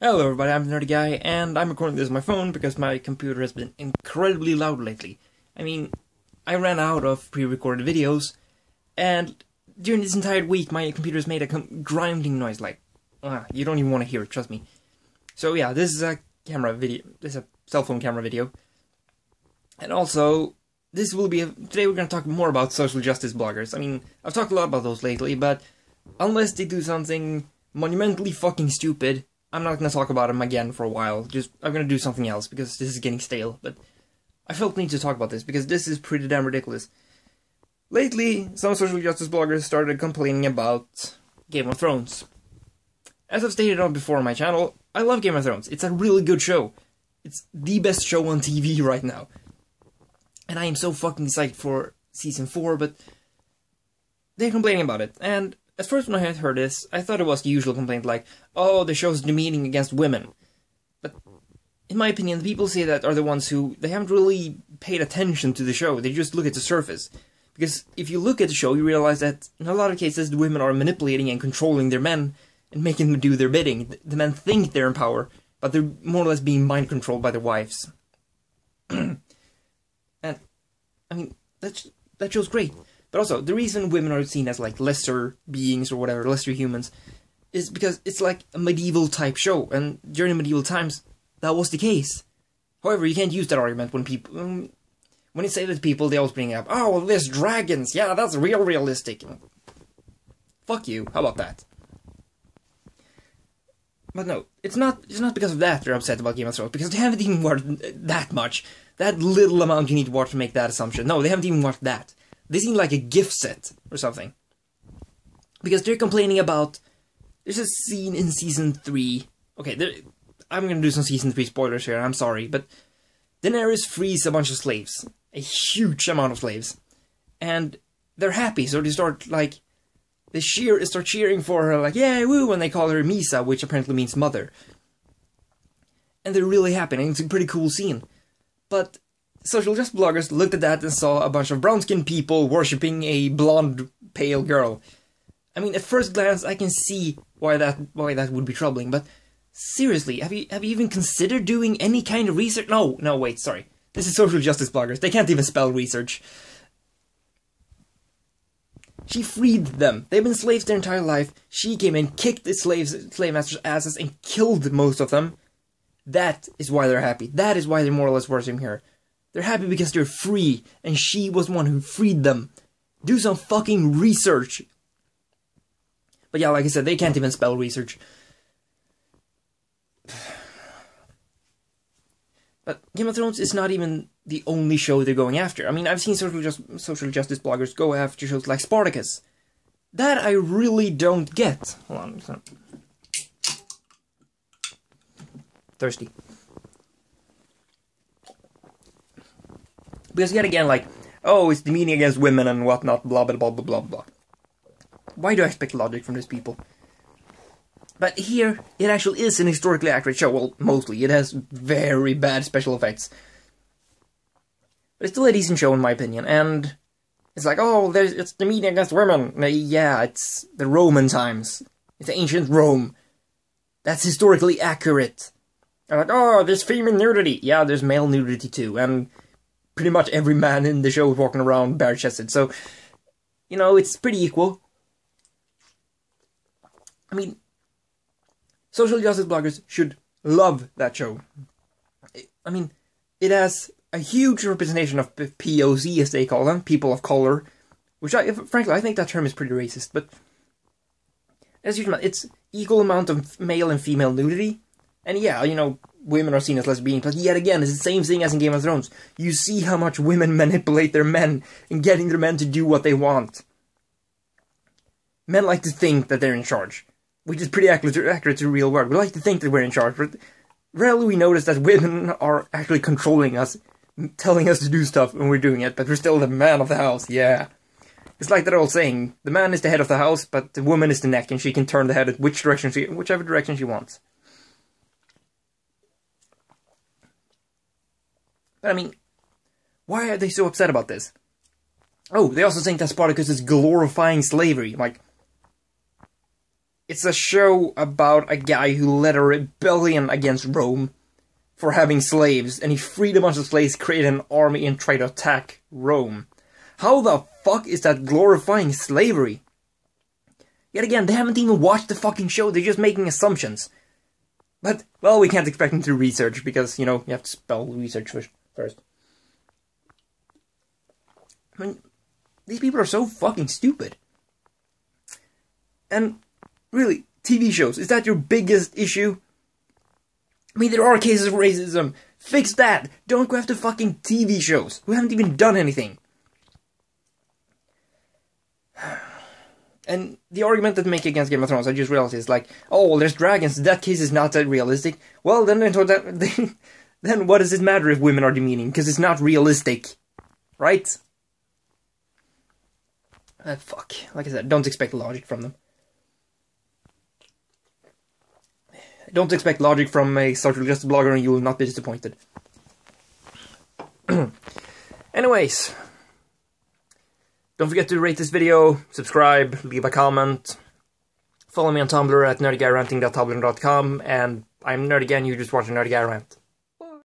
Hello everybody, I'm Nerdyguy, and I'm recording this on my phone because my computer has been incredibly loud lately. I mean, I ran out of pre-recorded videos, and during this entire week my computer's made a grinding noise like, you don't even want to hear it, trust me. So yeah, this is a camera video, this is a cell phone camera video. And also, today we're going to talk more about social justice bloggers. I mean, I've talked a lot about those lately, but unless they do something monumentally fucking stupid, I'm not going to talk about them again for a while. I'm going to do something else, because this is getting stale. But I felt the need to talk about this, because this is pretty damn ridiculous. Lately, some social justice bloggers started complaining about Game of Thrones. As I've stated on before on my channel, I love Game of Thrones. It's a really good show. It's the best show on TV right now. And I am so fucking psyched for Season 4, but they're complaining about it. And at first when I had heard this, I thought it was the usual complaint like, oh, the show's demeaning against women. But in my opinion, the people say that are the ones who, they haven't really paid attention to the show, they just look at the surface. Because if you look at the show, you realize that in a lot of cases the women are manipulating and controlling their men and making them do their bidding. The men think they're in power, but they're more or less being mind-controlled by their wives. And, I mean, that show's great. But also, the reason women are seen as, like, lesser beings or whatever, lesser humans, is because it's like a medieval type show, and during medieval times, that was the case. However, you can't use that argument when people, when you say that to people, they always bring up, oh, well, there's dragons, yeah, that's realistic. Fuck you, how about that? But no, it's not because of that they're upset about Game of Thrones, because they haven't even watched that much. That little amount you need to watch to make that assumption. No, they haven't even watched that. They seem like a gift set or something. Because they're complaining about, there's a scene in Season 3. Okay, I'm gonna do some Season 3 spoilers here, I'm sorry, but Daenerys frees a bunch of slaves. A huge amount of slaves. And they're happy, so they start, like, start cheering for her, like, yay, woo, when they call her Misa, which apparently means mother. And they're really happy, and it's a pretty cool scene. But social justice bloggers looked at that and saw a bunch of brown-skinned people worshipping a blonde, pale girl. I mean, at first glance, I can see why that would be troubling, but seriously, have you even considered doing any kind of research? No, wait, sorry. This is social justice bloggers. They can't even spell research. She freed them. They've been slaves their entire life. She came in, kicked the slave masters' asses, and killed most of them. That is why they're happy. That is why they're more or less worshipping her. They're happy because they're free, and she was one who freed them. Do some fucking research. But yeah, like I said, they can't even spell research. But Game of Thrones is not even the only show they're going after. I mean, I've seen social justice bloggers go after shows like Spartacus. That I really don't get. Hold on. Thirsty. Because yet again, like, oh, it's demeaning against women and whatnot, blah, blah, blah, blah, blah, blah. Why do I expect logic from these people? But here, it actually is an historically accurate show. Well, mostly. It has very bad special effects. But it's still a decent show, in my opinion. And it's like, oh, it's demeaning against women. Yeah, it's the Roman times. It's ancient Rome. That's historically accurate. I'm like, oh, there's female nudity. Yeah, there's male nudity too. And pretty much every man in the show is walking around bare-chested. So, you know, it's pretty equal. I mean, social justice bloggers should love that show. I mean, it has a huge representation of POC, as they call them, people of color, which, frankly, I think that term is pretty racist, but as usual, it's equal amount of male and female nudity, and yeah, you know, women are seen as lesbians, but yet again, it's the same thing as in Game of Thrones. You see how much women manipulate their men in getting their men to do what they want. Men like to think that they're in charge, which is pretty accurate to real world. We like to think that we're in charge, but rarely we notice that women are actually controlling us, telling us to do stuff when we're doing it, but we're still the man of the house, yeah. It's like that old saying, the man is the head of the house, but the woman is the neck, and she can turn the head whichever direction she wants. But I mean, why are they so upset about this? Oh, they also think that Spartacus is glorifying slavery. Like, It's a show about a guy who led a rebellion against Rome for having slaves, and he freed a bunch of slaves, created an army, and tried to attack Rome. How the fuck is that glorifying slavery? Yet again, they haven't even watched the fucking show, they're just making assumptions. But, well, we can't expect them to research, because, you know, you have to spell research first. I mean, these people are so fucking stupid. And, really, TV shows, is that your biggest issue? I mean, there are cases of racism. Fix that! Don't go after fucking TV shows, who haven't even done anything. And the argument that they make against Game of Thrones, I just realized, is like, oh, well, there's dragons, in that case is not that realistic. Well, then then what does it matter if women are demeaning? Because it's not realistic. Right? Fuck. Like I said, don't expect logic from them. Don't expect logic from a social justice blogger and you will not be disappointed. Anyways. Don't forget to rate this video, subscribe, leave a comment. Follow me on Tumblr at nerdyguyranting.tumblr.com, and I'm Nerdyguy and you just watched a Nerdy Guy Rant.